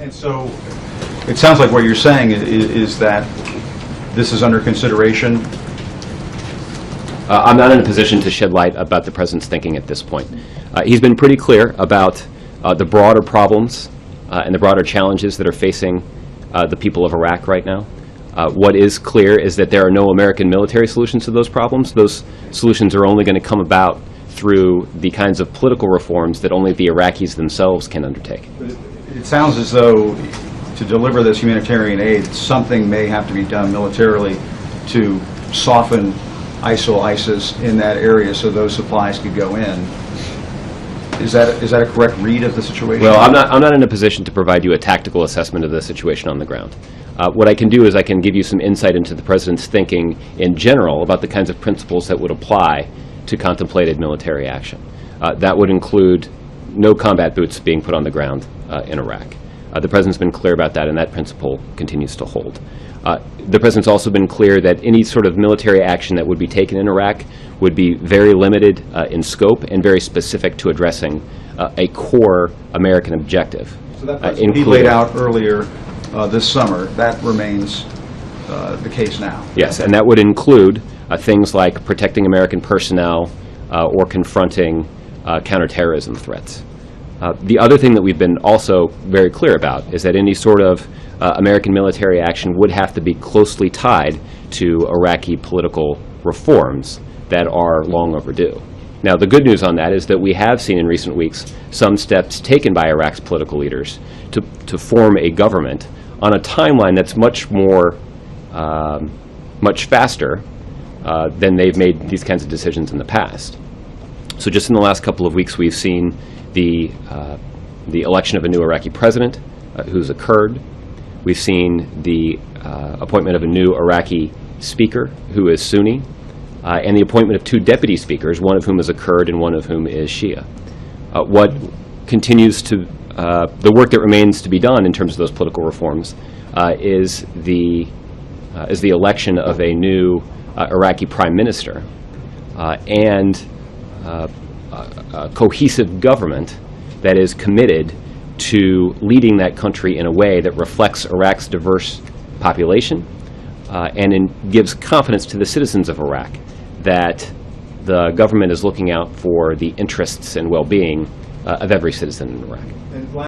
And so it sounds like what you're saying is that this is under consideration. I'm not in a position to shed light about the President's thinking at this point. He's been pretty clear about the broader problems and the broader challenges that are facing the people of Iraq right now. What is clear is that there are no American military solutions to those problems. Those solutions are only going to come about through the kinds of political reforms that only the Iraqis themselves can undertake. It sounds as though to deliver this humanitarian aid, something may have to be done militarily to soften ISIS in that area so those supplies could go in. Is that a correct read of the situation? Well, I'm not in a position to provide you a tactical assessment of the situation on the ground. What I can do is I can give you some insight into the President's thinking in general about the kinds of principles that would apply to contemplated military action. That would include no combat boots being put on the ground in Iraq. The President's been clear about that, and that principle continues to hold. The President's also been clear that any sort of military action that would be taken in Iraq would be very limited in scope and very specific to addressing a core American objective. So that he laid out earlier this summer, that remains the case now? Yes, and that would include things like protecting American personnel or confronting counterterrorism threats. The other thing that we've been also very clear about is that any sort of American military action would have to be closely tied to Iraqi political reforms that are long overdue. Now, the good news on that is that we have seen in recent weeks some steps taken by Iraq's political leaders to form a government on a timeline that's much more, much faster than they've made these kinds of decisions in the past. So just in the last couple of weeks, we've seen the election of a new Iraqi president who's a Kurd. We've seen the appointment of a new Iraqi speaker who is Sunni, and the appointment of two deputy speakers, one of whom is a Kurd and one of whom is Shia. What continues to, the work that remains to be done in terms of those political reforms is the election of a new Iraqi prime minister and a cohesive government that is committed to leading that country in a way that reflects Iraq's diverse population and gives confidence to the citizens of Iraq that the government is looking out for the interests and well-being of every citizen in Iraq.